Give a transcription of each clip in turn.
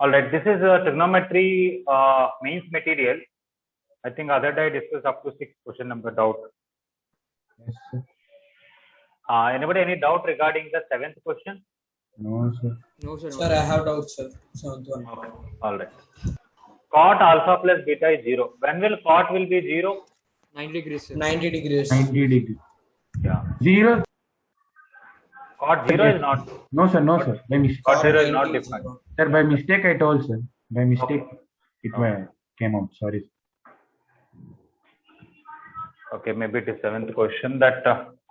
All right, this is a trigonometry mains material. I think other day I discussed up to 6 question number doubt. Yes, sir. Anybody any doubt regarding the 7th question? No, sir. No, sir. Sir, I have doubts, sir. Seventh one. Okay. All right. Cot alpha plus beta is 0. When will cot will be 0? 90 degrees, sir. 90 degrees. 90 degree. Yeah. 0? Cot 0 is not. No, sir. No, sir. By mistake. Cot 0 is 90 not is different. zero. Sir, by mistake I told, sir. By mistake it came out. Sorry. Okay, maybe it is 7th question that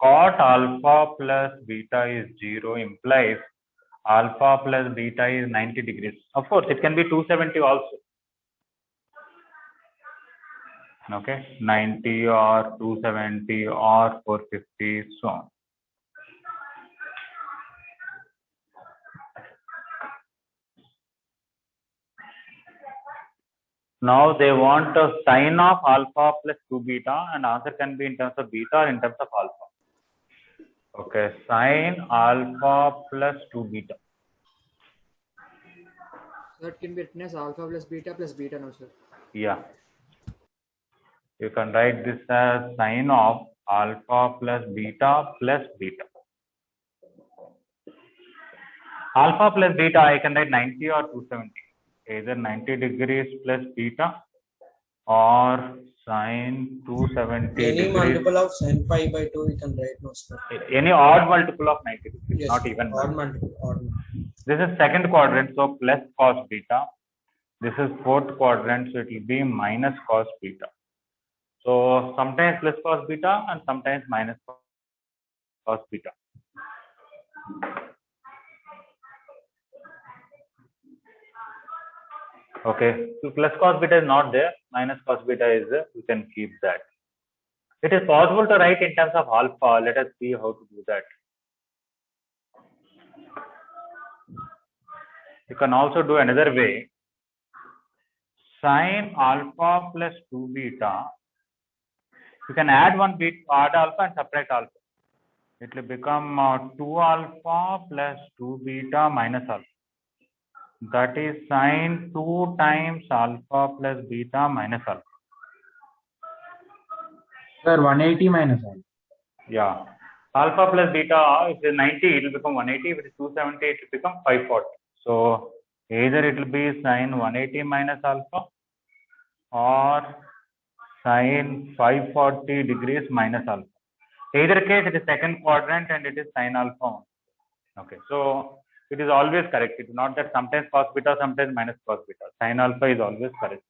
cot alpha plus beta is 0 implies alpha plus beta is 90 degrees. Of course, it can be 270 also. Okay, 90 or 270 or 450, so on. Now they want a sine of alpha plus 2 beta, and answer can be in terms of beta or in terms of alpha. Okay, sine alpha plus 2 beta. So that can be written as alpha plus beta, no, sir. Yeah. You can write this as sine of alpha plus beta plus beta. Alpha plus beta, I can write 90 or 270. Either 90 degrees plus beta or sine 270 Any degrees. multiple of sin pi by 2 we can write, no, sir. Any odd multiple of 90 degrees, Yes, not even odd multiple. multiple. Odd multiple. This is second quadrant, so plus cos beta. This is fourth quadrant, so it will be minus cos beta. So sometimes plus cos beta and sometimes minus cos beta. Okay, so plus cos beta is not there, minus cos beta is there, you can keep that. It is possible to write in terms of alpha. Let us see how to do that. You can also do another way. Sine alpha plus 2 beta. You can add one beta, add alpha and subtract alpha. It will become 2 alpha plus 2 beta minus alpha. That is sine 2 times alpha plus beta minus alpha. Sir, 180 minus alpha. Yeah. Alpha plus beta, if it is 90, it will become 180. If it is 270, it will become 540. So either it will be sine 180 minus alpha or sine 540 degrees minus alpha. Either case, it is second quadrant and it is sine alpha. Okay, so it is always correct. It is not that sometimes cos beta, sometimes minus cos beta. Sine alpha is always correct.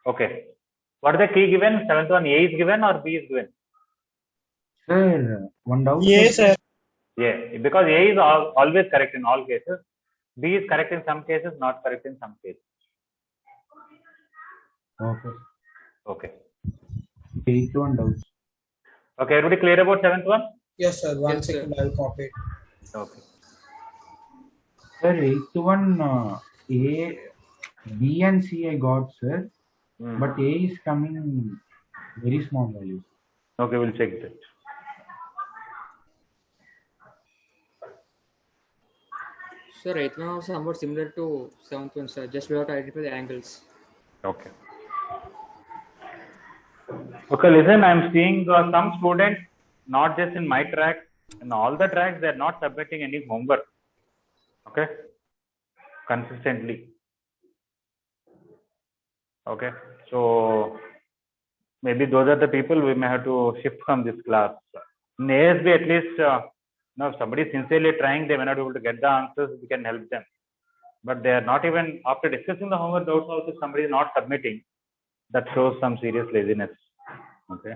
Okay. What is the key given? 7th one, A is given or B is given? Sir, one doubt. Yes, sir. Yeah, because A is always correct in all cases. B is correct in some cases, not correct in some cases. Okay. Okay. 8 one doubt. Okay, everybody clear about 7th one? Yes, sir. One Yes, sir. second, I will copy it. Okay. Sir, 8 one A, B and C I got, sir. But A is coming very small values. Okay, we'll check that. Sir, 8th one also somewhat similar to 7th one, sir. Just we have to identify the angles. Okay. Okay, listen, I'm seeing some students, not just in my track, in all the tracks, they are not submitting any homework. Okay, consistently. Okay, so maybe those are the people we may have to shift from this class. In ASB, at least, if somebody is sincerely trying, they may not be able to get the answers, we can help them. But they are not even, after discussing the homework doubts also, somebody is not submitting. That shows some serious laziness. Okay.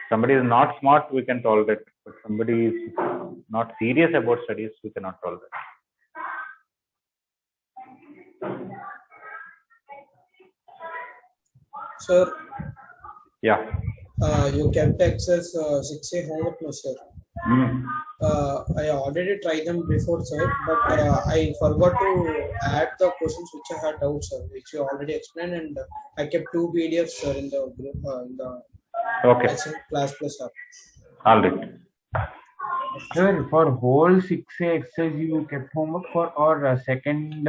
Somebody is not smart, we can tolerate. But somebody is not serious about studies, we cannot tolerate. Sir, Yeah. you kept access 6A homework, no, sir. I already tried them before, sir, but I forgot to add the questions which I had doubts, sir, which you already explained, and I kept 2 PDFs, sir, in the group, in the Okay. class plus app. All right. Sir, for whole 6A exercise you kept homework for, or second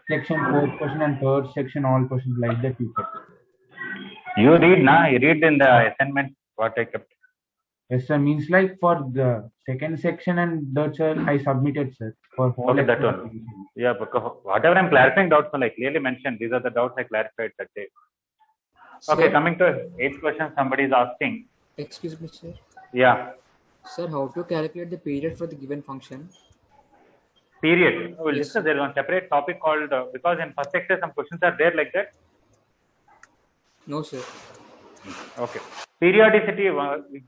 section, fourth question, and third section, all questions like that you kept? You read, na? You read in the assignment what I kept. Yes, sir. Means like for the second section and third, sir, I submitted, sir. For whole Okay, that exercise. one. Yeah, because whatever I'm clarifying doubts, I clearly mentioned these are the doubts I clarified that day. Okay, Sir, coming to eighth question, somebody is asking. excuse me, sir. Yeah, Sir, how to calculate the period for the given function? period. We'll Yes, discuss. sir. There is one separate topic called because in first sector some questions are there like that. No, sir. Okay. Periodicity.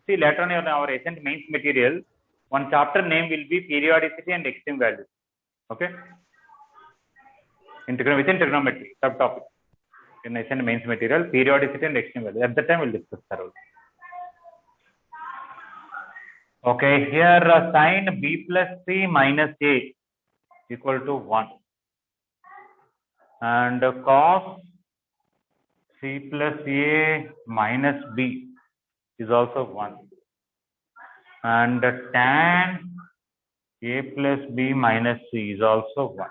See later on in our recent mains material, one chapter name will be periodicity and extreme values. Okay. Within trigonometry subtopic in recent mains material, periodicity and extreme values. At that time we'll discuss thoroughly. Okay. Here sin b plus c minus a equal to 1 and cos c plus a minus b is also 1 and tan a plus b minus c is also 1.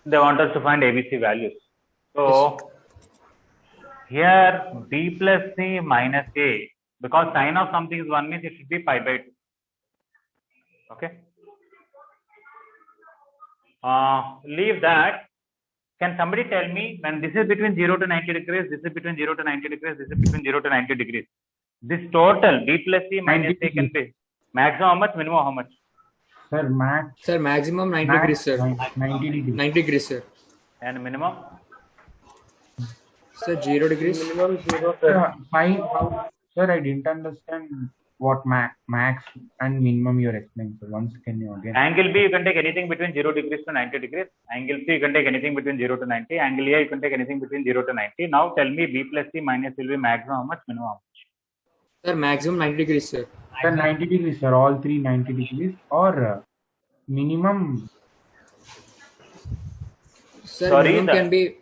They want us to find ABC values. So here b plus c minus a, because sin of something is 1 means it should be pi by 2. Okay. Leave that. Can somebody tell me when this is between 0 to 90 degrees, this is between 0 to 90 degrees, this is between 0 to 90 degrees. This total b plus c minus a can be maximum how much, minimum how much? Sir, max. Sir, maximum 90 degrees, sir. 90 degrees. 90 degrees, sir. And minimum? Sir, 0 degrees. Minimum 0, Sir, sir, I didn't understand what max and minimum you're explaining. So once can you again? Angle B you can take anything between 0 degrees to 90 degrees. Angle C you can take anything between 0 to 90. Angle A you can take anything between 0 to 90. Now tell me b plus c minus will be maximum how much, minimum how much? Sir, maximum 90 degrees, sir. Sir, 90 degrees, sir. All three 90 degrees or minimum. Sir, Sorry, minimum can be.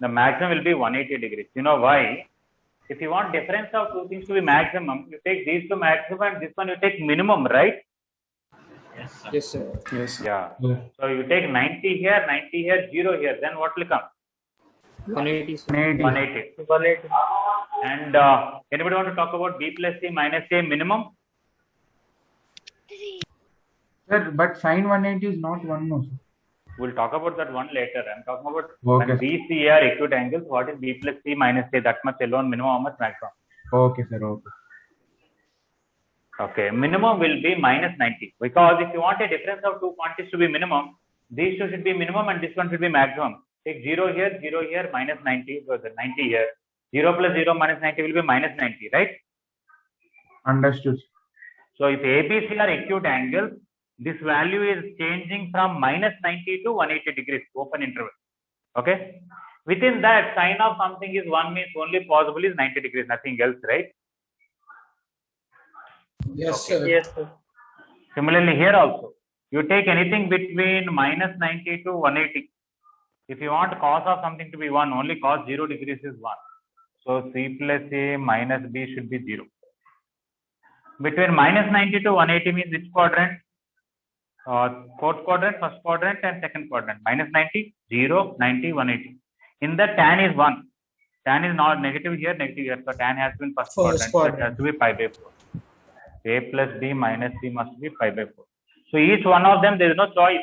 The maximum will be 180 degrees. You know why? If you want difference of two things to be maximum, you take these two maximum and this one you take minimum, right? Yes, sir. Yes. Yeah. Yeah. So you take 90 here, 90 here, 0 here. Then what will come? 180, sir. 180. 180. And anybody want to talk about b plus c minus a minimum? Sir, but sin 180 is not 1, no, sir. We'll talk about that one later. I'm talking about Okay. when B, C are acute angles. What is b plus c minus a? That much alone, minimum, how much maximum? Okay, sir. Okay. Okay, minimum will be minus 90 because if you want a difference of two quantities to be minimum, these two should be minimum and this one should be maximum. Take 0 here, minus 90, so the 90 here. 0 plus 0 minus 90 will be minus 90, right? Understood. So if ABC are acute angles, this value is changing from minus 90 to 180 degrees, open interval. Okay. Within that, sin of something is 1 means only possible is 90 degrees, nothing else, right? Yes, Okay. sir. Yes, sir. Similarly, here also, you take anything between minus 90 to 180. If you want cos of something to be 1, only cos 0 degrees is 1. So C plus A minus B should be 0. Between minus 90 to 180 means which quadrant? Fourth quadrant, first quadrant and second quadrant. Minus 90, 0, 90, 180. In the tan is 1. Tan is not negative here, so tan has been first quadrant. So it has to be pi by 4. A plus B minus C must be pi by 4. So each one of them, there is no choice.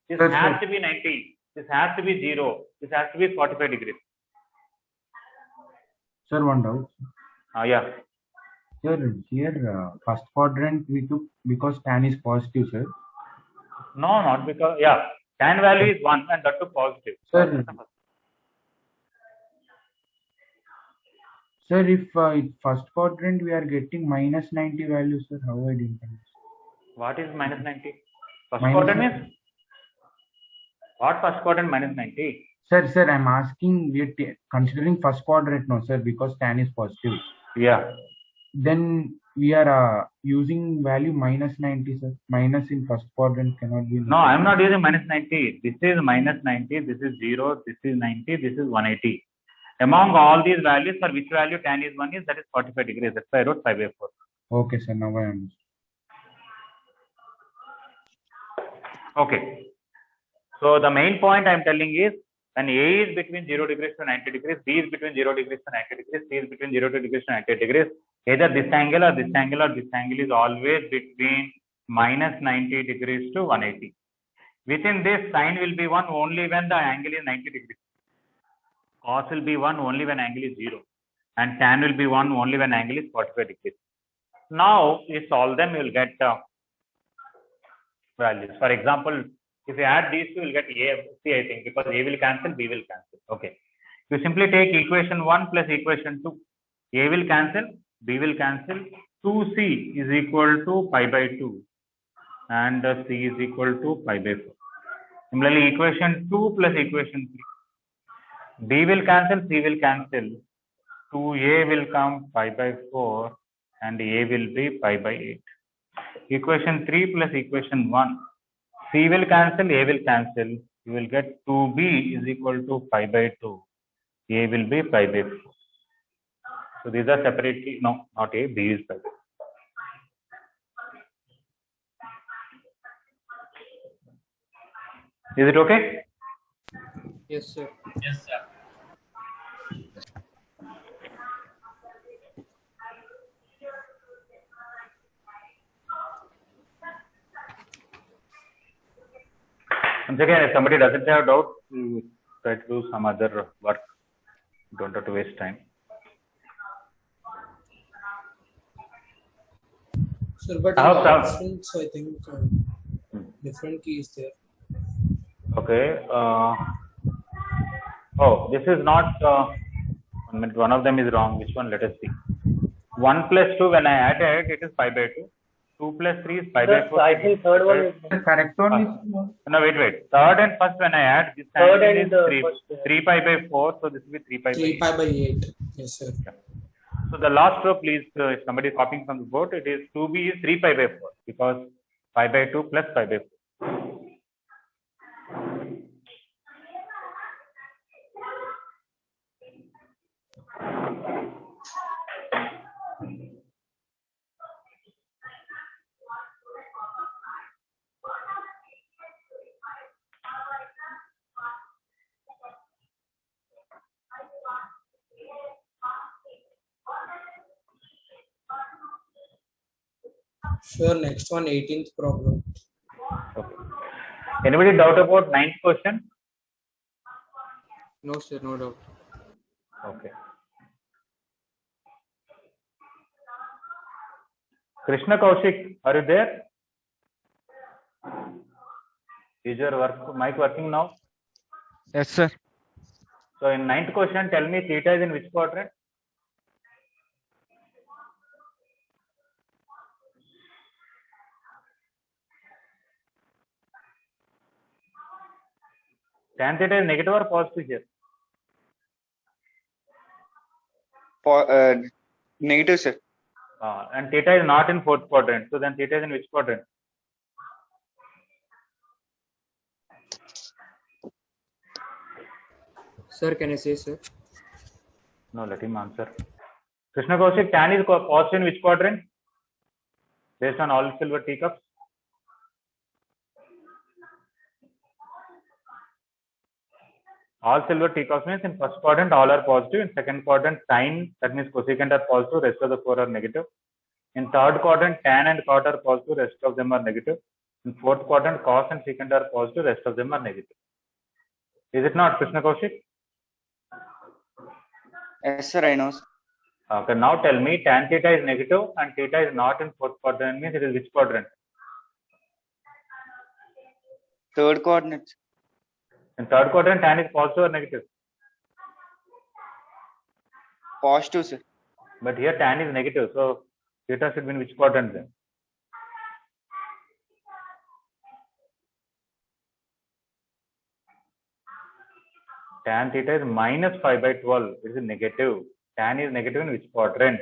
This That's has right. to be 90. This has to be 0. This has to be 45 degrees. Sir, one doubt. Yeah. Sir, here first quadrant we took because tan is positive, sir. No, not because, yeah. Tan value is 1 and that too positive. Sir, sir, if first quadrant we are getting minus 90 value, sir, how I didn't understand. What is minus 90? First Minus quadrant 90. means? What first quadrant minus 90? Sir, I'm asking, we're considering first quadrant, no, sir, because tan is positive. Yeah. Then we are using value minus 90, sir. Minus in first quadrant cannot be. No, I'm not using minus 90. This is minus 90. This is 0. This is 90. This is 180. Among all these values, for which value tan is 1 is, that is 45 degrees. That's why I wrote pi by 4. Okay, sir. Now I understand. Okay. So the main point I am telling is, when A is between 0 degrees to 90 degrees, B is between 0 degrees to 90 degrees, C is between 0 degrees to 90 degrees, either this angle or this angle or this angle is always between minus 90 degrees to 180. Within this, sine will be 1 only when the angle is 90 degrees. Cos will be 1 only when angle is 0. And tan will be 1 only when angle is 45 degrees. Now, if you solve them, you will get values. For example, if you add these two, you will get A, C, I think, because A will cancel, B will cancel. Okay. You simply take equation 1 plus equation 2. A will cancel, B will cancel. 2C is equal to pi by 2. And C is equal to pi by 4. Similarly, equation 2 plus equation 3. B will cancel, C will cancel. 2A will come pi by 4 and A will be pi by 8. Equation 3 plus equation 1. C will cancel, A will cancel. You will get 2B is equal to pi by 2. A will be pi by 4. So these are separately, no, not A, B is pi by 4. Is it okay? Yes, sir. Yes, sir. Once again, if somebody doesn't have doubt, try to do some other work. Don't have to waste time. Sir, but in How come? options, I think different keys there. Okay. Oh, this is not. 1 minute. One of them is wrong. Which one? Let us see. 1 plus 2. When I added, it is pi by 2. 2 plus 3 is pi by 4. I think third one is The correct one is No, wait. Third and first, when I add, this third angle and is 3, first. 3 pi by 4. So this will be 3 pi by 3 8. pi by 8. Yes, sir. So the last row, please, if somebody is copying from the board, it is 2b is 3 pi by 4 because pi by 2 plus pi by 4. Sure, next one, 18th problem. Okay. Anybody doubt about 9th question? No, sir, no doubt. Okay. Krishna Kaushik, are you there? Is your mic working now? Yes, sir. So in 9th question, tell me theta is in which quadrant? Tan theta is negative or positive here? Negative, sir. And theta is not in 4th quadrant. So then theta is in which quadrant? Sir, can I say, sir? No, let him answer. Krishna Kaushik, tan is positive in which quadrant? Based on all silver teacups? All silver teacups means in first quadrant all are positive, in second quadrant sine, that means cosecant are positive, rest of the 4 are negative. In third quadrant tan and cot are positive, rest of them are negative. In fourth quadrant cos and secant are positive, rest of them are negative. Is it not, Krishna Kaushik? Yes, sir, I know. Okay, now tell me tan theta is negative and theta is not in fourth quadrant means it is which quadrant? Third coordinate. In third quadrant tan is positive or negative? Positive, sir. But here tan is negative, so theta should be in which quadrant then? Tan theta is minus 5 by 12. It is negative. Tan is negative in which quadrant?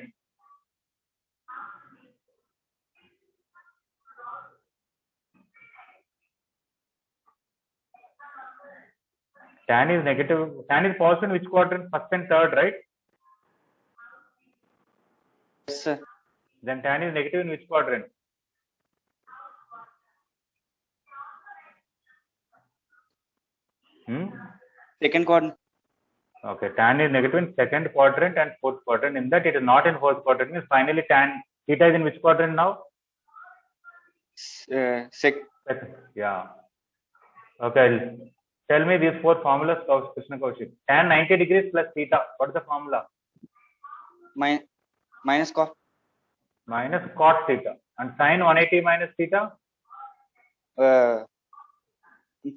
Tan is negative. Tan is positive in which quadrant? First and third, right? Yes, sir. Then tan is negative in which quadrant? Second quadrant. Okay, tan is negative in second quadrant and fourth quadrant. In that, it is not in fourth quadrant. Means finally, tan theta is in which quadrant now? Second. Yeah. Okay. Tell me these four formulas, Krishna Kaushik. Tan 90 degrees plus theta. What is the formula? Minus cos. Minus cot theta. And sin 180 minus theta?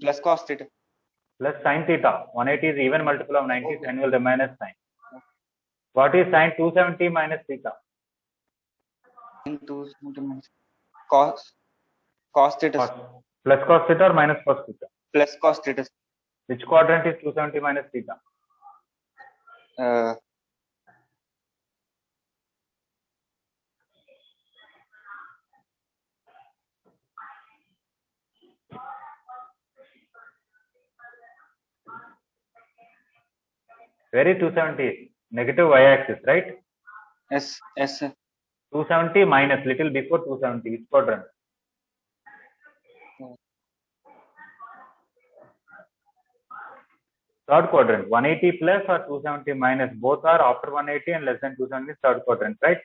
Plus cos theta. Plus sin theta. 180 is even multiple of 90. Sin will remain as sin. What is sin 270 minus theta? Cos theta. Plus cos theta or minus cos theta? Plus cos theta. Which quadrant is 270 minus theta? Where is 270? Negative y-axis, right? Yes, sir. 270 minus little before 270. Which quadrant? Third quadrant. 180 plus or 270 minus. Both are after 180 and less than 270 is third quadrant, right?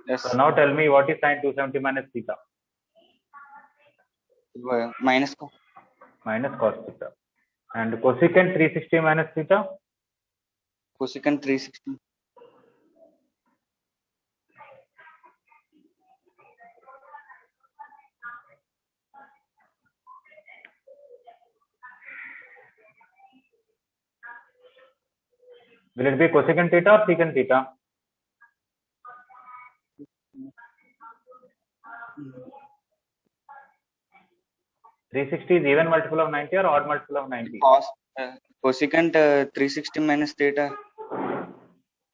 Yes. So now tell me what is sin 270 minus theta? Minus cos. Minus cos theta. And cosecant 360 minus theta? Cosecant 360. Will it be cosecant theta or secant theta? (360) is even multiple of 90 or odd multiple of 90? Cosecant 360 minus theta.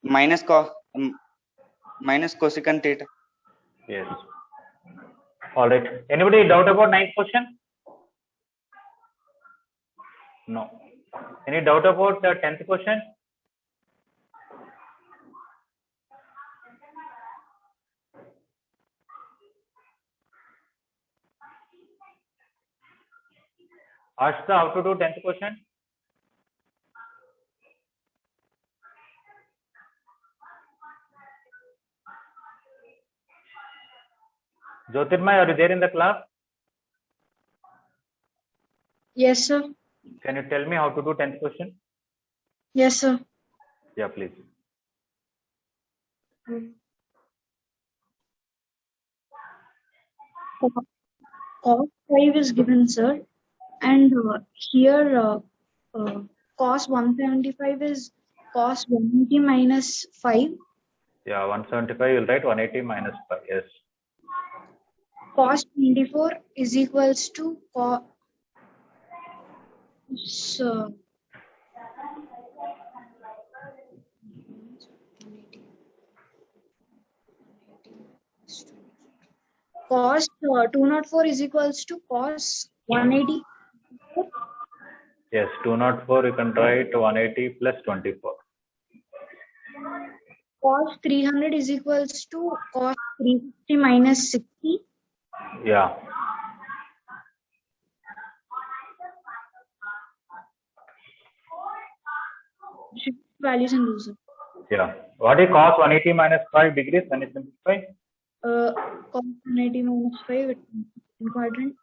Minus cosecant theta. Yes. All right. Anybody doubt about ninth question? No. Any doubt about the 10th question? Ashta, how to do 10th question? Jyotirmay, are you there in the class? Yes, sir. Can you tell me how to do 10th question? Yes, sir. Yeah, please. Cos 5 is given, sir. And here cos 175 is cos 180 minus 5. Yeah, 175, you'll write 180 minus 5. Yes. Cos 24 is equals to cos. Cos 204 is equals to cos 180. Yes, 204, you can write 180 plus 24. Cos 300 is equals to cos 350 minus 60. Yeah. Shift values and lose it. Yeah. What is cos 180 minus 5 degrees? Can you simplify? Cos 180 minus 5 in quadrant.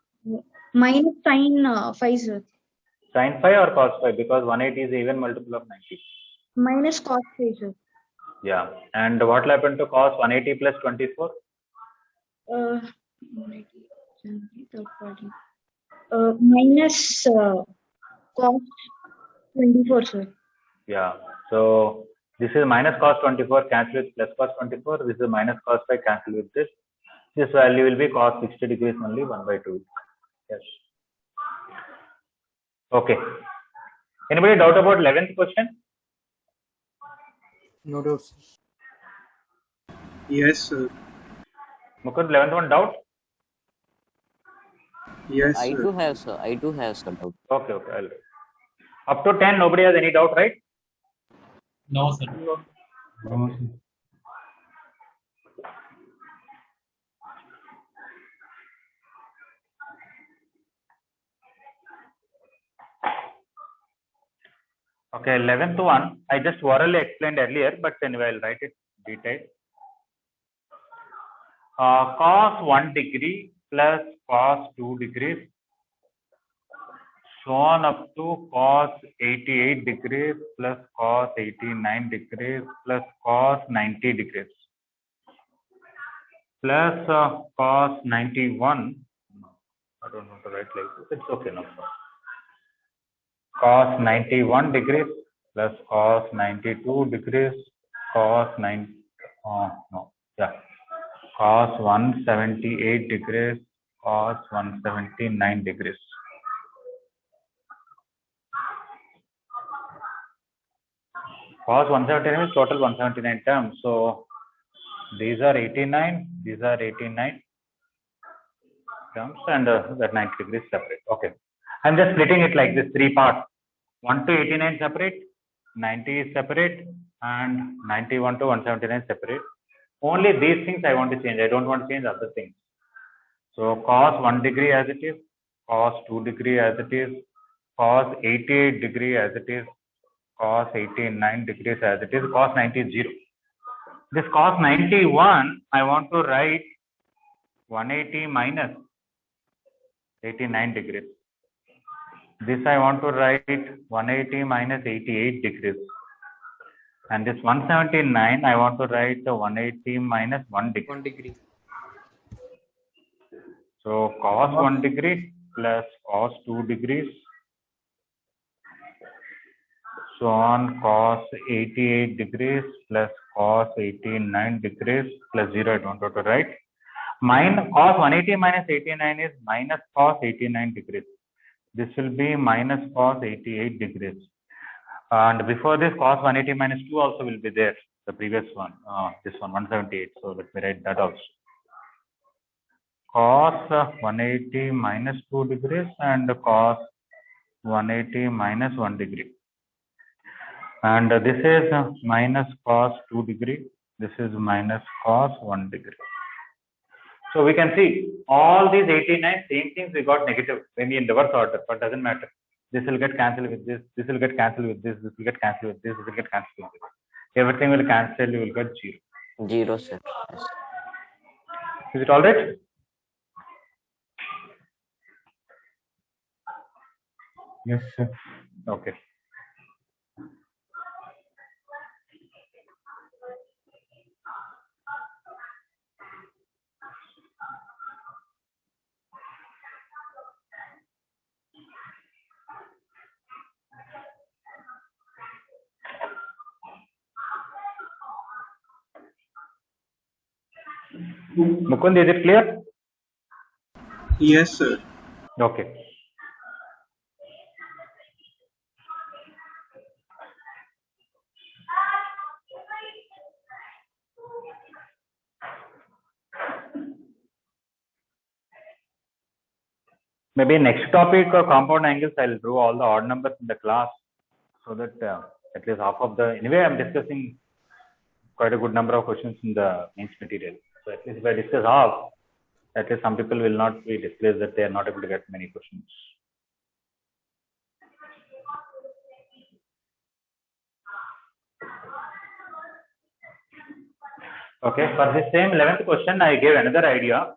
Minus sin 5, sir. Sin 5 or cos 5? Because 180 is even multiple of 90. Minus cos 5, sir. Yeah. And what will happen to cos 180 plus 24? 180, third quadrant. Minus cos 24, sir. Yeah. So this is minus cos 24, cancel with plus cos 24. This is minus cos 5, cancel with this. This value will be cos 60 degrees only, 1 by 2. Yes. Okay. Anybody doubt about 11th question? No doubts. Yes, sir. Mukund, 11th one doubt? Yes, I sir. do have, sir. I do have some doubt. Okay, okay. Up to 10, nobody has any doubt, right? No, sir. No, sir. Okay, 11th one, I just orally explained earlier, but anyway, I'll write it detailed. Cos 1 degree plus cos 2 degrees, so on up to cos 88 degrees plus cos 89 degrees plus cos 90 degrees plus cos 91. I don't want to write like this. It's okay, no problem. Cos 91 degrees plus cos 92 degrees cos 178 degrees cos 179 degrees. Cos 179 is total 179 terms. So these are 89, these are 89 terms, and that 90 degrees separate. Okay. I'm just splitting it like this, 3 parts. 1 to 89 separate, 90 is separate, and 91 to 179 separate. Only these things I want to change. I don't want to change other things. So cos 1 degree as it is, cos 2 degree as it is, cos 88 degree as it is, cos 89 degrees as it is, cos 90 is 0. This cos 91, I want to write 180 minus 89 degrees. This I want to write 180 minus 88 degrees. And this 179, I want to write 180 minus 1 degree. 1 degree. So cos 1 degree plus cos 2 degrees, so on cos 88 degrees plus cos 89 degrees plus 0, I don't want to write. Cos 180 minus 89 is minus cos 89 degrees. This will be minus cos 88 degrees. And before this, cos 180 minus 2 also will be there, the previous one, this one, 178. So let me write that also. Cos 180 minus 2 degrees and cos 180 minus 1 degree. And this is minus cos 2 degree. This is minus cos 1 degree. So we can see all these 89, same things we got negative, maybe in reverse order, but doesn't matter. This will get cancelled with this, this will get cancelled with this, this will get cancelled with this, this will get cancelled with this. Everything will cancel, you will get 0. 0, sir. Yes. Is it all right? Yes, sir. Okay. Mukund, is it clear? Yes, sir. Okay. Maybe next topic, compound angles, I'll draw all the odd numbers in the class so that at least half of the, anyway, I'm discussing quite a good number of questions in the mains material. So at least if I discuss half, at least some people will not be displeased that they are not able to get many questions. Okay, for this same 11th question, I gave another idea.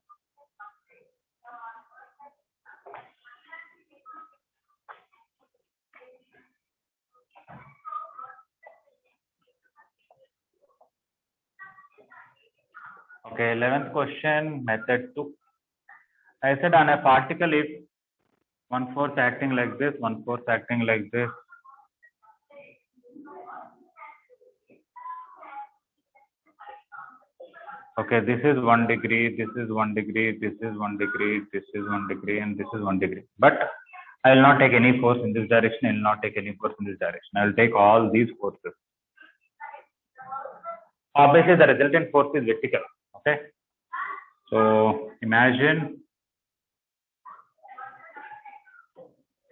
Okay, 11th question, method 2. I said on a particle, if one force acting like this, one force acting like this, okay, this is 1 degree, this is 1 degree, this is 1 degree, this is 1 degree, and this is 1 degree. But I will not take any force in this direction, I will not take any force in this direction. I will take all these forces. Obviously, the resultant force is vertical. Okay. So imagine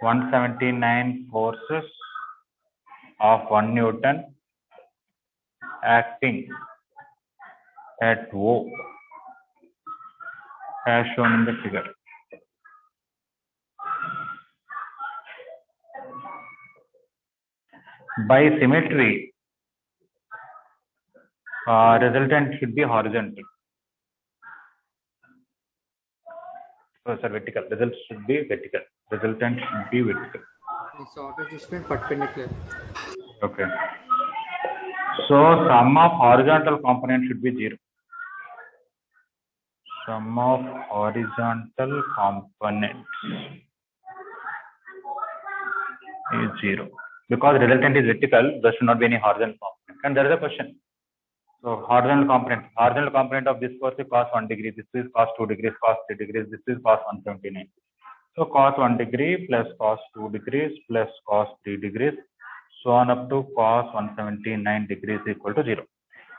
179 forces of 1 Newton acting at O as shown in the figure. By symmetry, resultant should be horizontal. Oh, sir, vertical. Result should be vertical. Resultant should be vertical. Its order is perpendicular. Okay. So sum of horizontal component should be 0. Sum of horizontal components is 0. Because resultant is vertical, there should not be any horizontal component. And there is a question. So horizontal component of this course is cos 1 degree, this is cos 2 degrees, cos 3 degrees, this is cos 179. So cos 1 degree plus cos 2 degrees plus cos 3 degrees, so on up to cos 179 degrees equal to 0.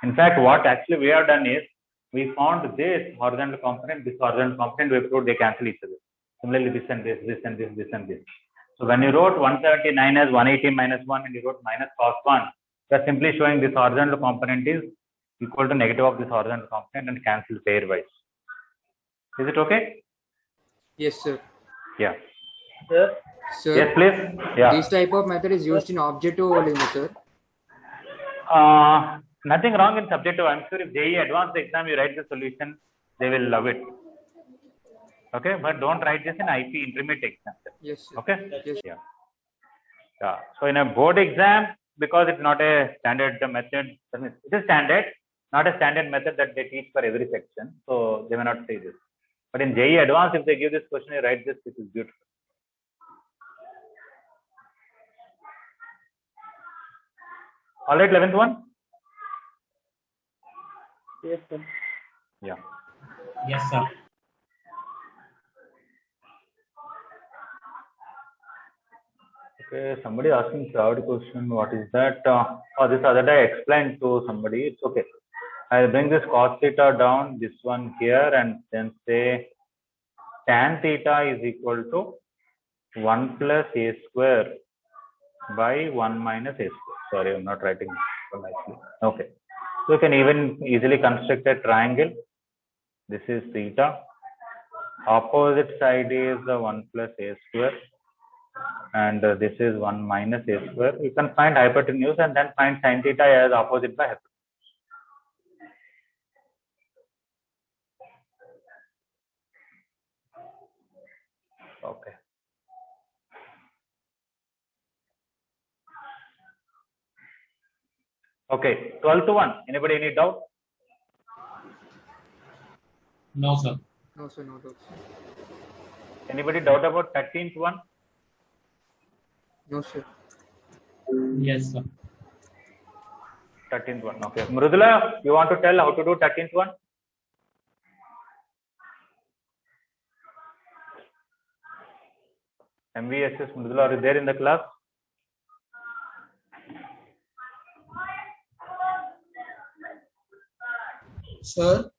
In fact, what actually we have done is, we found this horizontal component, we proved they cancel each other. Similarly, this and this, this and this, this and this. So when you wrote 179 as 180 minus 1 and you wrote minus cos 1, you are simply showing this horizontal component is equal to negative of this horizontal component and cancel pairwise. Is it okay? Yes, sir. Yeah. Sir. Yes, please. Yeah. This type of method is used in objective limit, sir. Nothing wrong in subjective. I'm sure if JEE advanced exam you write the solution, they will love it. Okay, but don't write this in IP intermediate exam. Yes, sir. Okay. Yes. Yeah. Yeah. So in a board exam, because it's not a standard method, it is standard, not a standard method that they teach for every section. So they may not say this. But in JEE advanced, if they give this question, you write this, which is beautiful. All right, 11th one. Yes, sir. Yeah. Yes, sir. Okay, somebody asking third question. What is that? This other day I explained to somebody. It's okay. I'll bring this cos theta down, this one here, and then say tan theta is equal to 1 plus a square by 1 minus a square. Sorry, I'm not writing so nicely. Okay. So you can even easily construct a triangle. This is theta. Opposite side is 1 plus a square. And this is 1 minus a square. You can find hypotenuse and then find sin theta as opposite by hypotenuse. Okay. Okay, 12 to 1. Anybody any doubt? No, sir. No, sir, no doubt. Anybody doubt about 13th one? No, sir. Yes, sir. 13th one. Okay. Mrudula, you want to tell how to do 13th one? MVSS Mrudula, are you there in the class? Sir.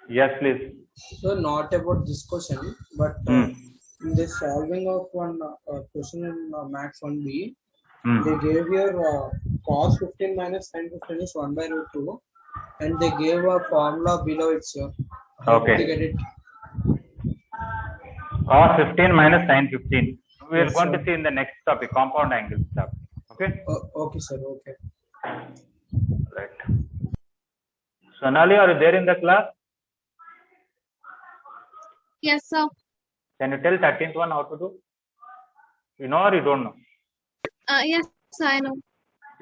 Yes, please. So not about this question, but in the solving of one question in Max 1B, they gave your cos 15 minus sin 15 is 1 by root 2, and they gave a formula below it, sir. How Okay. did they get it? Cos 15 minus sin 15. We are Yes, going sir. to see in the next topic, compound angle stuff. Okay? Okay, sir. Okay. Right. Sonali, are you there in the class? Yes, sir. Can you tell 13th one how to do? You know or you don't know? Yes, I know.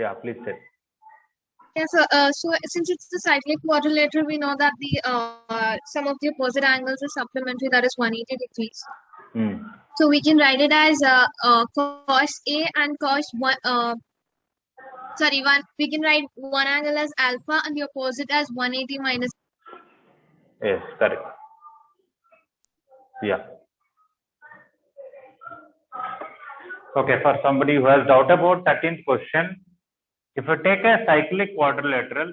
Yeah, please tell. Yes, so since it's the cyclic quadrilateral, we know that the sum of the opposite angles is supplementary, that is 180 degrees. So we can write it as cos A and cos one. We can write one angle as alpha and the opposite as 180 minus. Yes, correct. Yeah. Okay, for somebody who has doubt about 13th question, if you take a cyclic quadrilateral,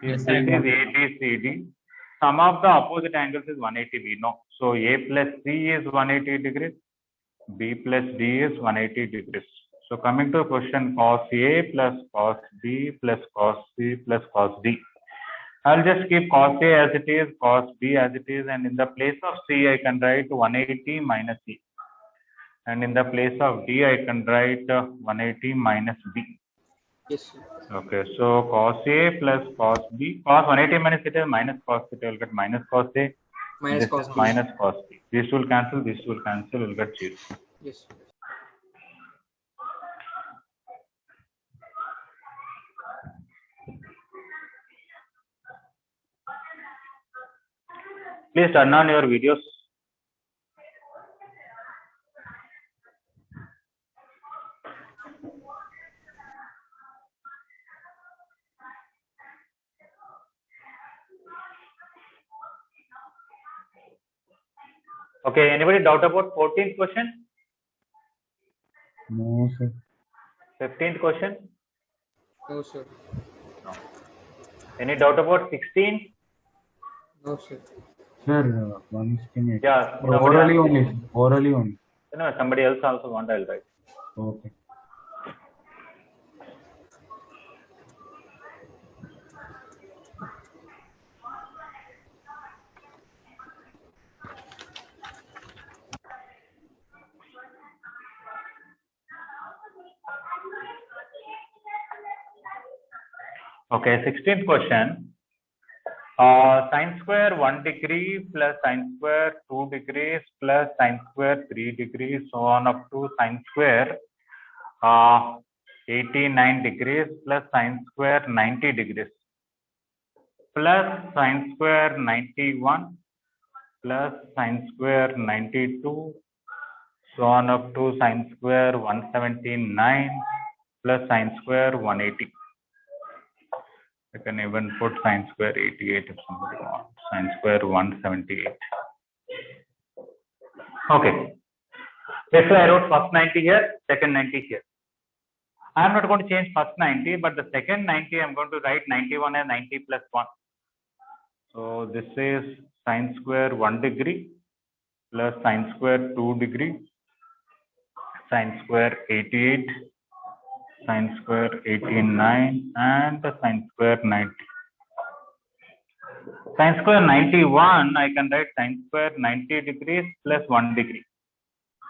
if Yes, this I is know. ABCD, sum of the opposite angles is 180, we know. So A plus C is 180 degrees, B plus D is 180 degrees. So coming to question, cos A plus cos B plus cos C plus cos D. I'll just keep cos A as it is, cos B as it is, and in the place of C, I can write 180 minus C. And in the place of D, I can write 180 minus B. Yes, sir. Okay, so cos A plus cos B, cos 180 minus theta minus cos theta, will get minus cos A. Minus This cos is B. minus cos B. This will cancel, we'll get 0. Yes. Please turn on your videos. Okay, anybody doubt about 14th question? No, sir. 15th question? No, sir. No. Any doubt about 16? No, sir. Sir, once can you? Yeah. Orally only. Sir. Orally only. No, somebody else also want, I'll write. Okay. Okay, 16th question. Sine square 1 degree plus sine square 2 degrees plus sine square 3 degrees, so on up to sine square 89 degrees plus sine square 90 degrees plus sine square 91 plus sine square 92, so on up to sine square 179 plus sine square 180. I can even put sine square 88 if somebody wants. Sine square 178. Okay. That's why I wrote first 90 here, second 90 here. I am not going to change first 90, but the second 90 I am going to write 91 and 90 plus 1. So this is sine square 1 degree plus sine square 2 degree, sine square 88, sine square 89, and sine square 90. Sine square 91, I can write sine square 90 degrees plus 1 degree.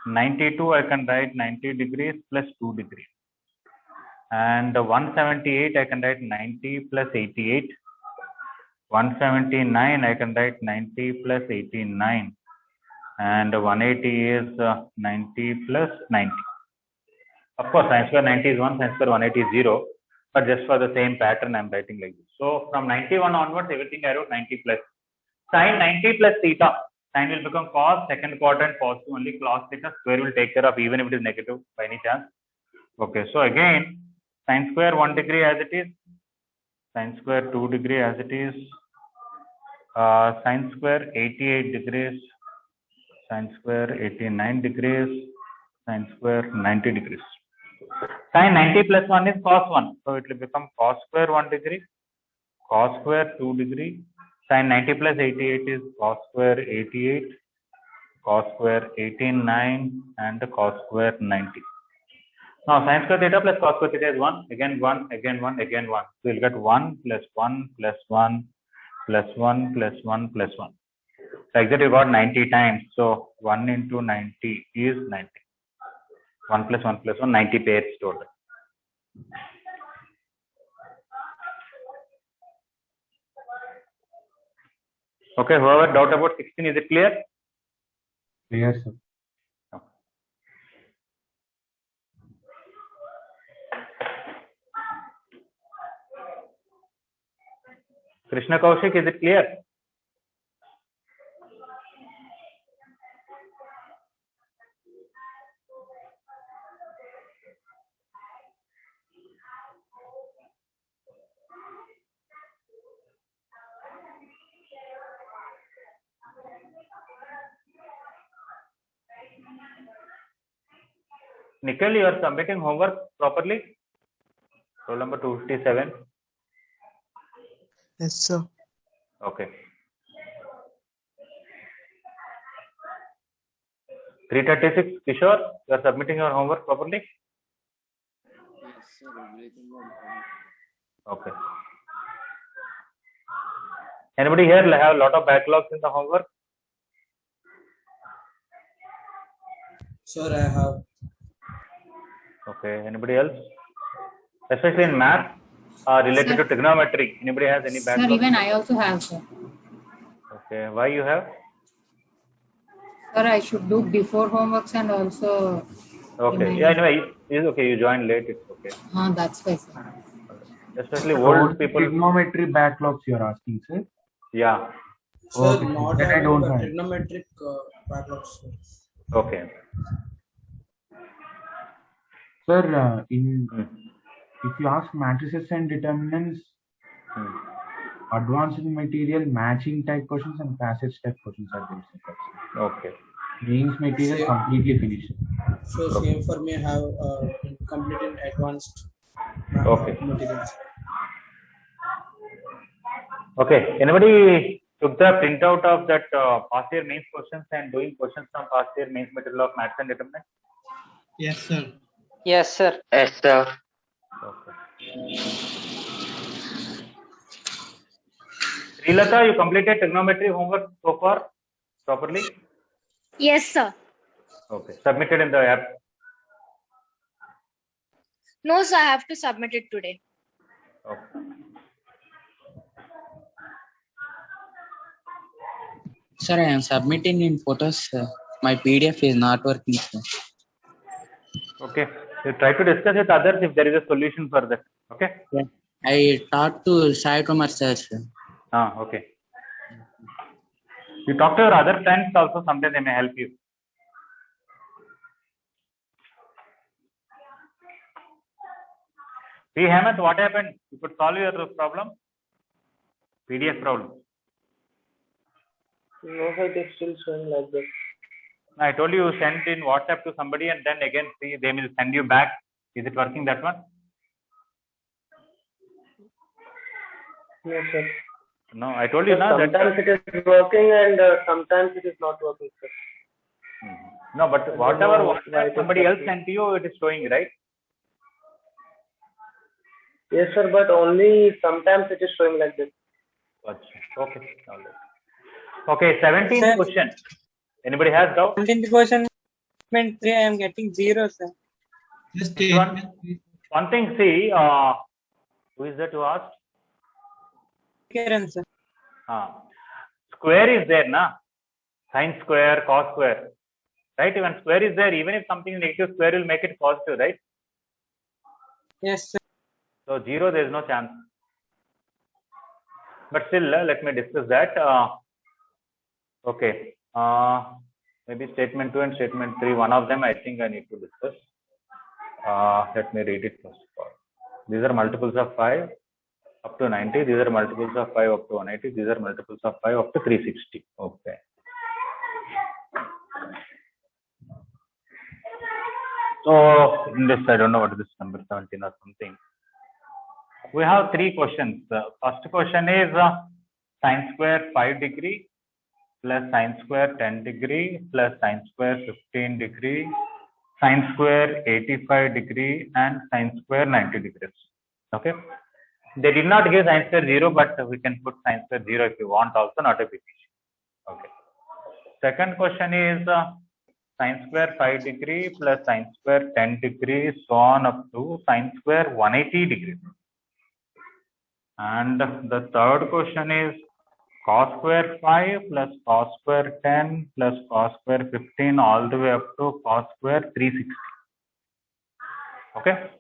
92, I can write 90 degrees plus 2 degrees. And 178, I can write 90 plus 88. 179, I can write 90 plus 89. And 180 is 90 plus 90. Of course, sine square 90 is 1, sine square 180 is 0. But just for the same pattern, I am writing like this. So from 91 onwards, everything I wrote 90 plus. Sine 90 plus theta. Sine will become cos, second quadrant positive only, cos theta. Square will take care of even if it is negative by any chance. Okay, so again, sine square 1 degree as it is, sine square 2 degree as it is, sine square 88 degrees, sine square 89 degrees, sine square 90 degrees. Sine 90 plus 1 is cos 1. So it will become cos square 1 degree, cos square 2 degree. Sine 90 plus 88 is cos square 88, cos square 89, and cos square 90. Now sine square theta plus cos square theta is 1, again 1, again 1, again 1. So you'll get 1 plus 1 plus 1 plus 1 plus 1 plus 1. Like that you got 90 times. So 1 into 90 is 90. 1 plus 1 plus 1, 90 pairs total. Okay, whoever doubt about 16, is it clear? Yes, sir. Okay. Krishna Kaushik, is it clear? Nikhil, you are submitting homework properly? Roll number 257. Yes, sir. Okay. 336, Kishore, you are submitting your homework properly? Okay. Anybody here have a lot of backlogs in the homework? Sir, I have. Okay. Anybody else? Especially in math related to trigonometry. Anybody has any Sir, backlogs? even I also have, sir. Okay. Why you have? Sir, I should do before homeworks and also. Okay. Yeah. Anyway, it's okay. You joined late. It's okay. That's why, sir. Especially All old people. trigonometry backlogs you're asking, sir? Yeah. Sir, Okay, not then I having don't the have. trigonometric backlogs. Sir. Okay. Sir, if you ask matrices and determinants, advanced material, matching type questions and passage type questions are there, sir. Okay. Mains material Same. completely finished. So same for me. I have complete in advanced Okay. materials. Okay. Anybody took the printout of that past year mains questions and doing questions from past year mains material of maths and determinants? Yes, sir. Yes, sir. Yes, sir. Okay. Srilata, you completed trigonometry homework so far properly? Yes, sir. Okay. Submitted in the app. No, sir, I have to submit it today. Okay. Sir, I am submitting in photos. My PDF is not working, sir. Okay. You try to discuss with others if there is a solution for that. Okay. Yeah. I talked to Sai Kumar, sir. Okay. You talk to your other friends also, sometimes they may help you. See, Hemant, what happened? You could solve your problem? PDF problem. No, sir, it is still showing like that. I told you send in WhatsApp to somebody and then again see they will send you back. Is it working that one? No, sir. No, I told you now that. Sometimes it is working and sometimes it is not working, sir. No, but whatever WhatsApp somebody else sent to you, it is showing, right? Yes, sir, but only sometimes it is showing like this. Okay. Okay, 17th Sir. question. Anybody has doubt? 17th question, 3, I am getting 0, sir. Just One thing, see, who is that who asked? Kiran, sir. Square is there, na? Sin square, cos square. Right? When square is there, even if something is negative, square will make it positive, right? Yes, sir. So 0, there is no chance. But still, let me discuss that. Okay. Maybe statement 2 and statement 3, one of them I think I need to discuss. Let me read it first of all. These are multiples of 5 up to 90. These are multiples of 5 up to 180. These are multiples of 5 up to 360. Okay. So in this, I don't know what is this number 17 or something. We have 3 questions. First question is sin square 5 degree plus sin square 10 degree plus sin square 15 degree, sin square 85 degree and sin square 90 degrees. Okay. They did not give sin square 0, but we can put sin square 0 if you want also, not a big issue. Okay. Second question is sin square 5 degree plus sin square 10 degree, so on up to sin square 180 degree. And the third question is cos square 5 plus cos square 10 plus cos square 15 all the way up to cos square 360. Okay.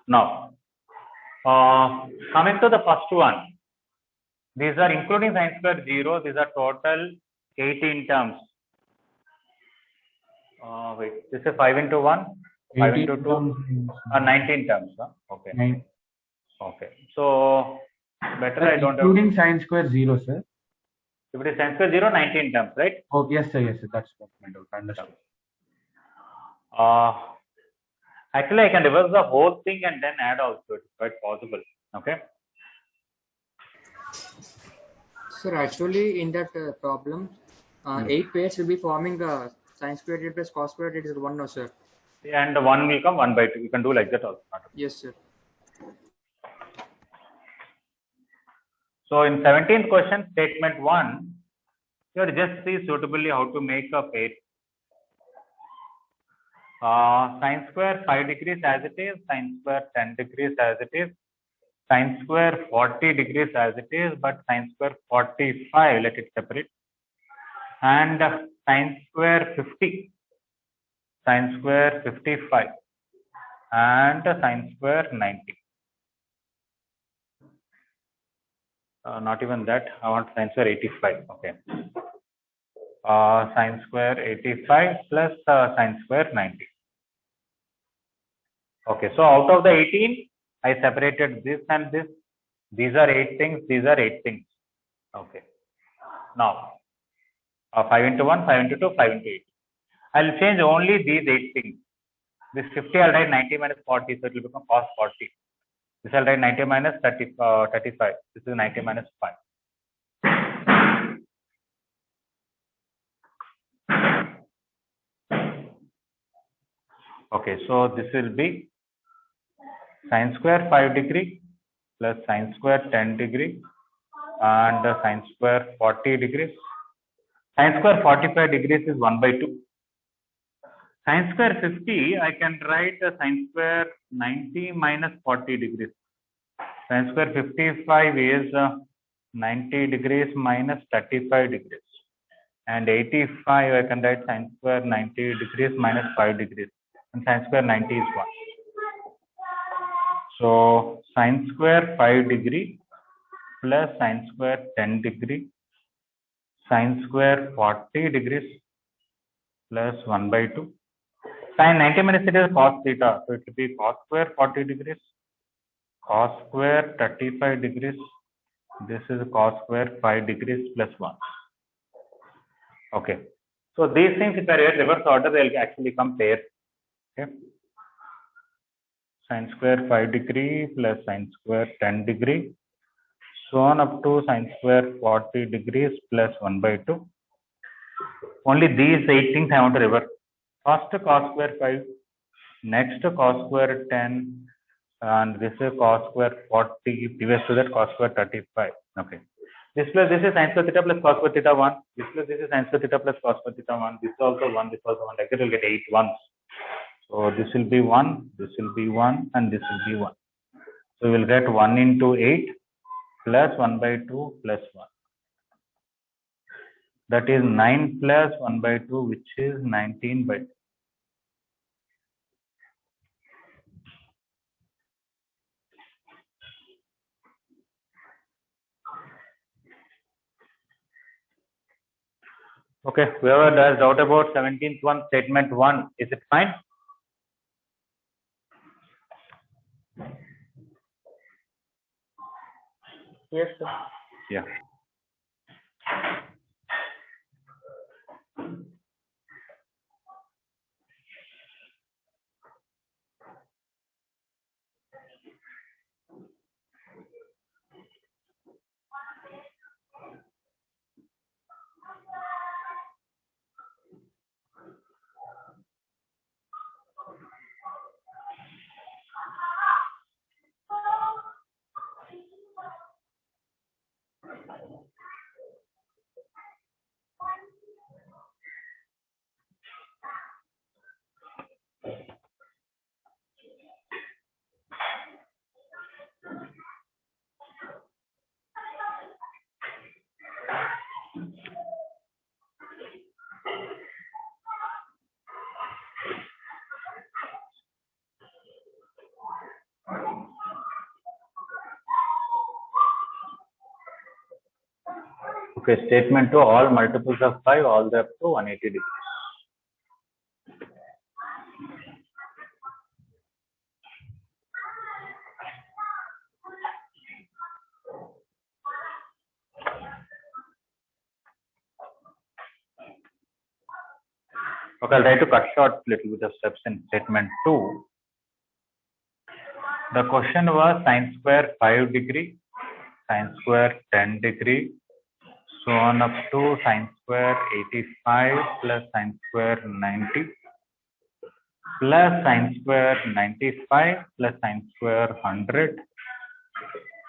Now, coming to the first one, these are including sin square 0. These are total 18 terms. Wait, this is 5 into 1, 5 into 2, 19 terms. Okay. 9. Okay. So, better I don't have. Including sin square 0, sir. If it is sin square 0, 19 terms, right? Oh, yes, sir. Yes, sir. That's what I don't understand. Actually, I can reverse the whole thing and then add also. It's quite possible. Okay. Sir, actually, in that problem, 8 pairs will be forming sin squared plus cos squared. It is 1 now, sir. And 1 will come 1 by 2. You can do like that also. Yes, sir. So in 17th question, statement 1, you have to just see suitably how to make a pair. Sine square 5 degrees as it is, sine square 10 degrees as it is, sine square 40 degrees as it is, but sine square 45, let it separate, and sine square 50, sine square 55, and sine square 90. Not even that, I want sine square 85. Okay. Sine square 85 plus sine square 90. Okay, so out of the 18, I separated this and this. These are 8 things, these are 8 things. Okay. Now, 5 into 1, 5 into 2, 5 into 8. I will change only these 8 things. This 50, I will write 90 minus 40, so it will become cos 40. This I will write 90 minus 35. This is 90 minus 5. Okay, so this will be sine square 5 degree plus sine square 10 degree and sine square 40 degrees. Sine square 45 degrees is 1 by 2. Sine square 50, I can write sine square 90 minus 40 degrees. Sine square 55 is 90 degrees minus 35 degrees. And 85, I can write sine square 90 degrees minus 5 degrees. And sine square 90 is 1. So sine square 5 degree plus sine square 10 degree, sine square 40 degrees plus 1 by 2. Sine 90 minus it is cos theta, so it will be cos square 40 degrees, cos square 35 degrees. This is cos square 5 degrees plus 1. Okay. So these things, if I write reverse order, they will actually come pairs. Okay. Sine square 5 degree plus sine square 10 degree, so on up to sine square 40 degrees plus 1 by 2. Only these 8 things I want to reverse. First cos square 5, next cos square 10, and this is cos square 40, previous to that cos square 35. Okay. This plus this is sin square theta plus cos square theta 1. This plus this is sin square theta plus cos square theta 1. This is also 1, this is also 1. Like that, you'll get 8 ones. So this will be 1, this will be 1, and this will be 1. So we will get 1 into 8 plus 1 by 2 plus 1. That is 9 plus 1 by 2, which is 19 by 2. Okay, whoever does doubt about 17th one, statement 1, is it fine? Yes, sir. Yeah. Okay, statement 2, all multiples of 5, all the way up to 180 degrees. Okay, I'll try to cut short a little bit of steps in statement 2. The question was sin square 5 degree, sin square 10 degree, so on up to sin square 85 plus sin square 90 plus sin square 95 plus sin square 100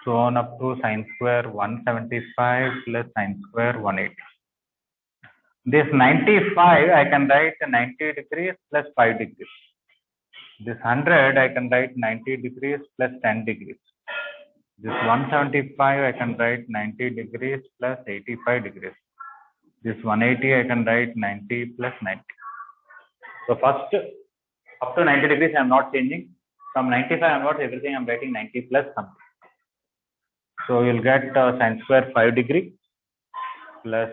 so on up to sine square 175 plus sine square 180. This 95 I can write 90 degrees plus 5 degrees. This 100 I can write 90 degrees plus 10 degrees. This 175 I can write 90 degrees plus 85 degrees. This 180 I can write 90 plus 90. So first up to 90 degrees I am not changing. From 95 onwards everything I am writing 90 plus something. So you'll get sine square 5 degree plus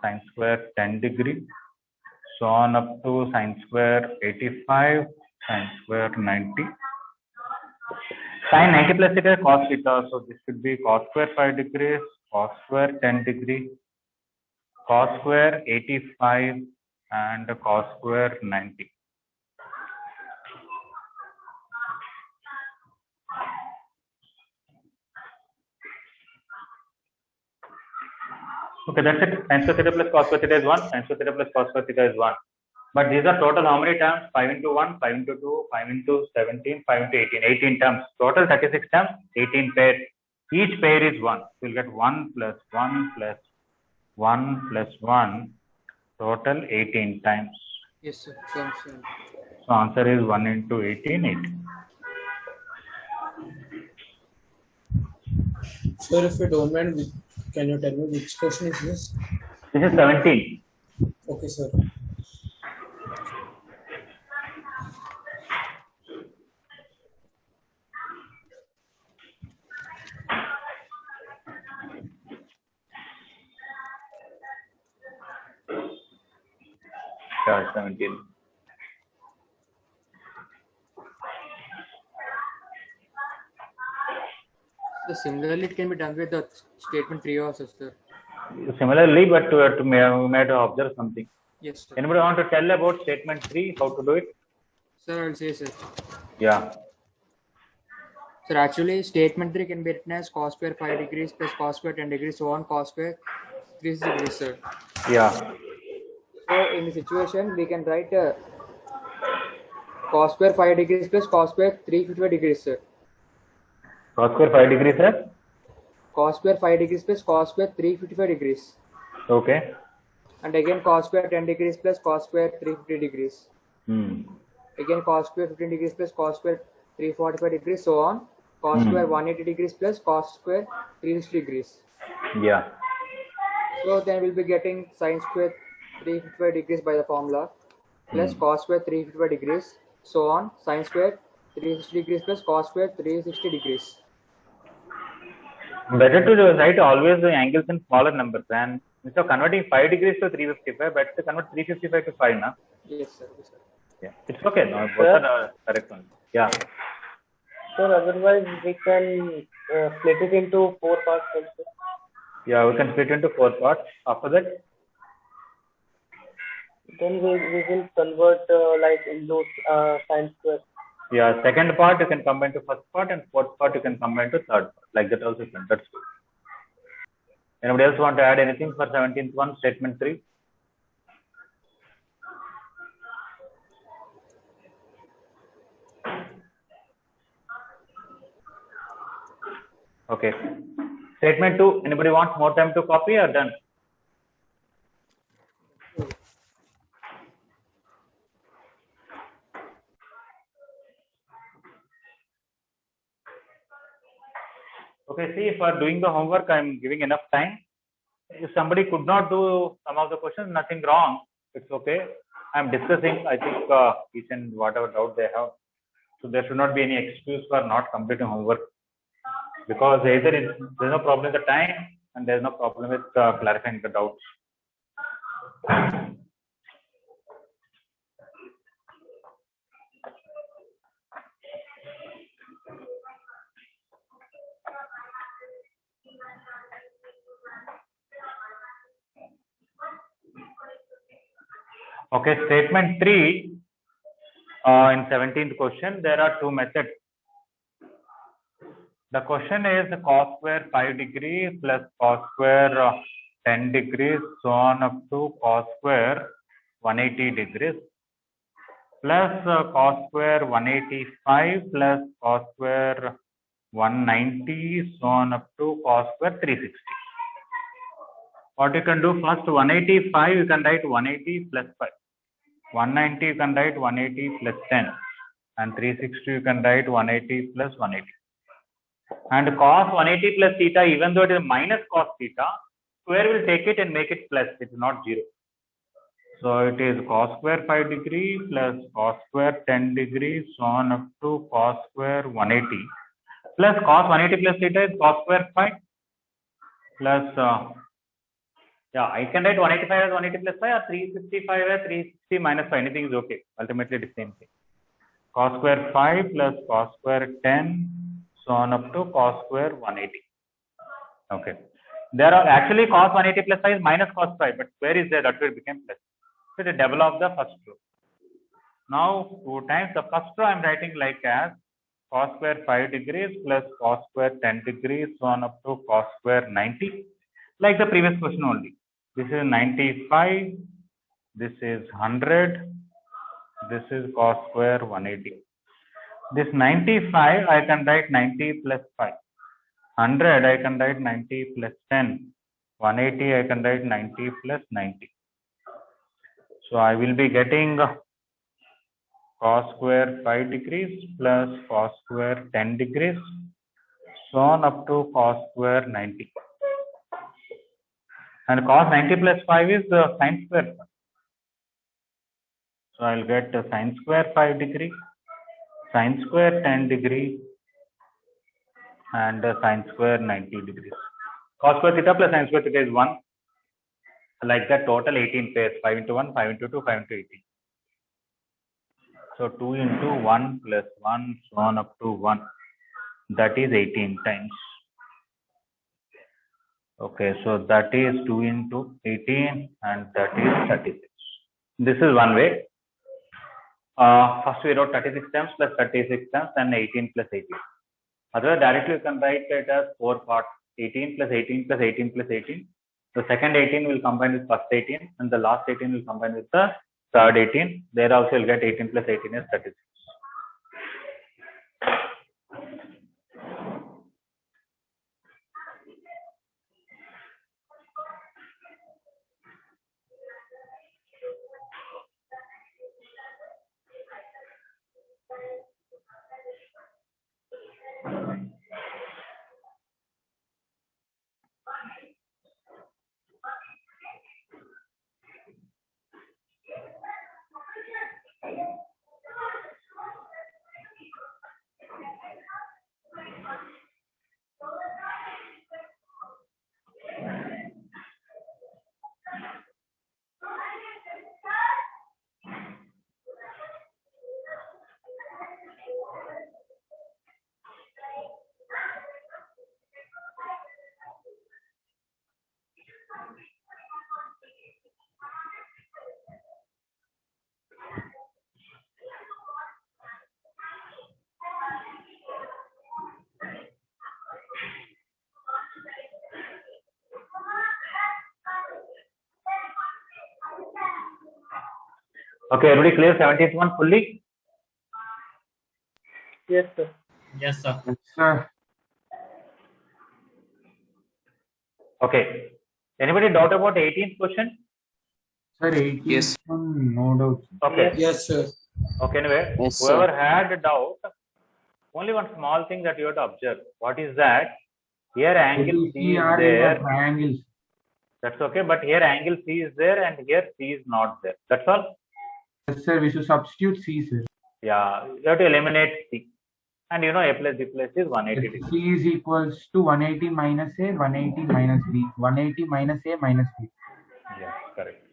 sine square 10 degree. So on up to sine square 85, sine square 90. Sine 90 plus theta cos theta. So this should be cos square 5 degrees, cos square 10 degree, cos square 85 and cos square 90. Okay, that's it. Sin square theta plus cos square theta is 1. Sin square theta plus cos square theta is 1. But these are total how many terms? 5 into 1, 5 into 2, 5 into 17, 5 into 18. 18 terms. Total 36 terms, 18 pairs. Each pair is 1. So you'll get 1 plus 1 plus 1 plus 1. Total 18 times. Yes, sir. Sure, sure. So answer is 1 into 18, 18. Sir, if you don't mind, can you tell me which question is this? This is 17. Okay, sir. Yeah, 17. So similarly, it can be done with the statement 3 also, sir. Similarly, but we may have to observe something. Yes, sir. Anybody want to tell about statement 3, how to do it? Sir, I'll say, sir. Yeah. Sir, actually, statement 3 can be written as cos square 5 degrees plus cos square 10 degrees, so on cos square 3 degrees, sir. Yeah. So in the situation, we can write cos square 5 degrees plus cos square 355 degrees, sir. Cos square 5 degrees, sir? Cos square 5 degrees plus cos square 355 degrees. Okay. And again cos square 10 degrees plus cos square 350 degrees. Again cos square 15 degrees plus cos square 345 degrees, so on. Cos square 180 degrees plus cos square 360 degrees. Yeah. So then we'll be getting sin square 355 degrees by the formula plus cos square 355 degrees, so on. Sin square 360 degrees plus cos square 360 degrees. Better to write always the angles in smaller numbers, and instead of converting 5 degrees to 355, better to convert 355 to 5 now. Yes, sir. Yes, sir. Yeah, it's okay. No, both are correct one. Yeah. Sir, otherwise we can split it into 4 parts also. Yeah, we can split into 4 parts. After that, Then we will convert like into sin square. yeah, second part you can combine to first part, and fourth part you can combine to third part. Like that also you can. That's good. Anybody else want to add anything for 17th one, statement 3? Okay. Statement 2, anybody want more time to copy or done? Okay, see, for doing the homework, I'm giving enough time. If somebody could not do some of the questions, nothing wrong. It's okay. I'm discussing, I think, each and whatever doubt they have. So there should not be any excuse for not completing homework. Because either there's no problem with the time and there's no problem with clarifying the doubts. Okay, statement 3, in 17th question, there are 2 methods. The question is cos square 5 degrees plus cos square 10 degrees, so on up to cos square 180 degrees plus cos square 185 plus cos square 190, so on up to cos square 360. What you can do first, 185 you can write 180 plus 5. 190 you can write 180 plus 10. And 360 you can write 180 plus 180. And cos 180 plus theta, even though it is minus cos theta, square will take it and make it plus, it is not 0. So it is cos square 5 degree plus cos square 10 degrees, so on up to cos square 180 plus cos 180 plus theta is cos square 5 plus, I can write 185 as 180 plus 5 or 365 as 360 minus 5, anything is okay. Ultimately the same thing. Cos square 5 plus cos square 10, so on up to cos square 180. Okay. There are actually cos 180 plus 5 is minus cos 5, but square is there, that's why it became plus. So the double of the first row. Now 2 times the first row I am writing like as cos square 5 degrees plus cos square 10 degrees, so on up to cos square 90, like the previous question only. This is 95, this is 100, this is cos square 180. This 95 I can write 90 plus 5. 100 I can write 90 plus 10. 180 I can write 90 plus 90. So I will be getting cos square 5 degrees plus cos square 10 degrees, so on up to cos square 90. And cos 90 plus 5 is the sin square 5. So I will get sin square 5 degree, sin square 10 degree, and sin square 90 degrees. Cos square theta plus sin square theta is 1. Like that, total 18 pairs, 5 into 1, 5 into 2, 5 into 18. So 2 into 1 plus 1, so on up to 1. That is 18 times. Okay, so that is 2 into 18 and that is 36. This is one way. First we wrote 36 times plus 36 times and 18 plus 18. Otherwise, directly you can write it as 4 parts, 18 plus 18 plus 18 plus 18. The second 18 will combine with first 18 and the last 18 will combine with the third 18. There also you'll get 18 plus 18 is 36. Okay, everybody clear 17th one fully? Yes, sir. Yes, sir. Yes, sir. Okay. Anybody doubt about 18th question? Sir, 18 Yes. one, no doubt. Okay. Yes, sir. Okay, anyway, Yes, sir. whoever had a doubt, only one small thing that you have to observe. What is that? Here angle C We is are in there. the triangles. That's okay, but here angle C is there and here C is not there. That's all. Yes, sir. We should substitute C, sir. Yeah, you have to eliminate C. And you know A plus B plus is 180 degrees. C is equals to 180 minus A, 180 minus B. 180 minus A minus B. Yes, correct.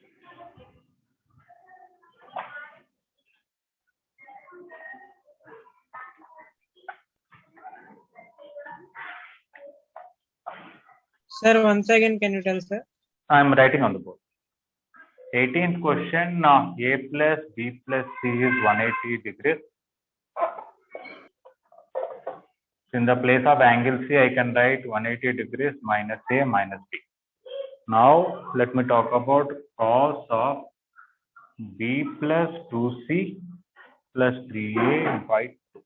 Sir, once again, can you tell, sir? I'm writing on the board. 18th question, A plus B plus C is 180 degrees. In the place of angle C, I can write 180 degrees minus A minus B. Now, let me talk about cos of B plus 2C plus 3A by 2.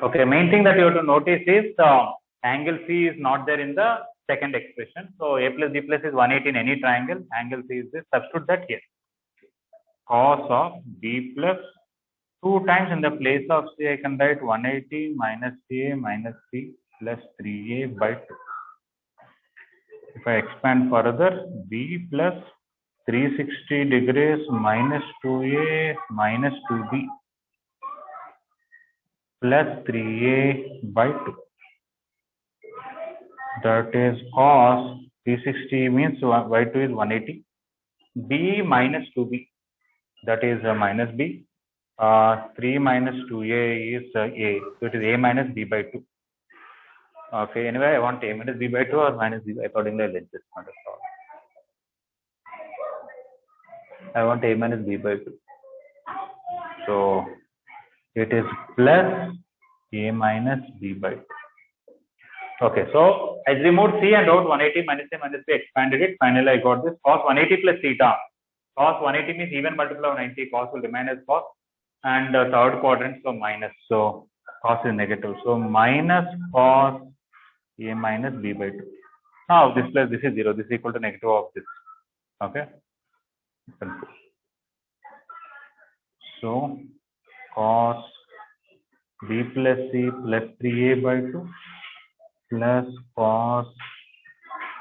Okay, main thing that you have to notice is angle C is not there in the second expression. So A plus B plus is 180 in any triangle. Angle C is this. Substitute that here. Cos of B plus 2 times in the place of C, I can write 180 minus A minus C plus 3A by 2. If I expand further, B plus 360 degrees minus 2A minus 2B plus 3A by 2. That is cos 360 means by 2 is 180. B minus 2B, that is minus B. 3 minus 2A is A, so it is A minus B by 2. Okay, anyway, I want A minus B by 2 or minus B. Accordingly, I'll adjust. I want A minus B by 2. So it is plus A minus B by 2. Okay, so I removed C and out 180 minus A minus B, expanded it. Finally, I got this cos 180 plus theta. Cos 180 means even multiply of 90, cos will remain as cos. And third quadrant, so minus. So cos is negative. So minus cos A minus B by 2. Now this plus this is 0. This is equal to negative of this. Okay. So cos B plus C plus 3A by 2 plus cos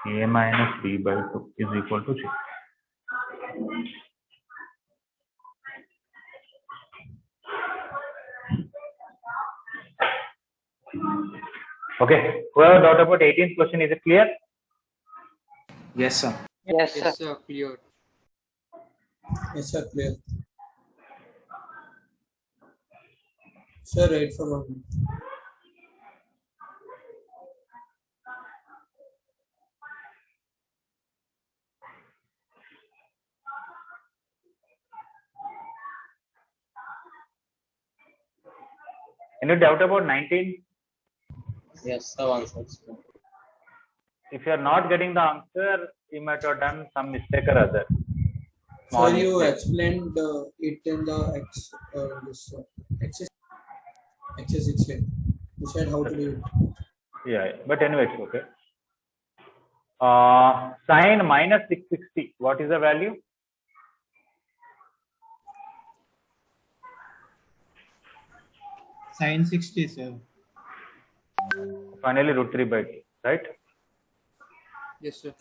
A minus B by 2 is equal to 0. Okay, whoever doubt about 18th question, is it clear? Yes, sir. Yes, sir. Yes, sir. Clear. Yes, sir. Clear. Sir, wait for 1 minute. Any doubt about 19? Yes, sir. One second. If you are not getting the answer, you might have done some mistake or other. Sir, you explained it in the exercise. You said how to do it. Yeah, but anyway, it's okay. Sine minus 660. What is the value? Sin 60, sir. Finally, root 3 by 2, right? Yes, sir.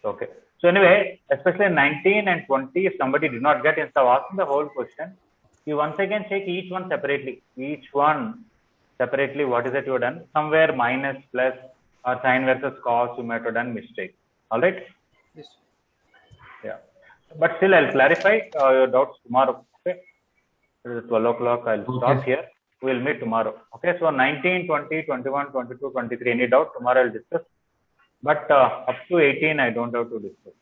Okay. So anyway, especially 19 and 20, if somebody did not get instead of asking the whole question, you once again check each one separately. Each one separately, what is it you have done? Somewhere minus, plus, or sine versus cos, you might have done mistake. All right? Yes. Yeah. But still, I'll clarify your doubts tomorrow. Okay. It is 12 o'clock. I'll stop here. We'll meet tomorrow. Okay. So 19, 20, 21, 22, 23. Any doubt? Tomorrow I'll discuss. But up to 18, I don't have to discuss.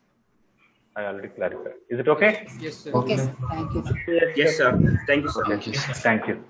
I already clarified. Is it okay? Yes, sir. Okay, sir. Thank you. Yes, sir. Thank you, sir. Thank you.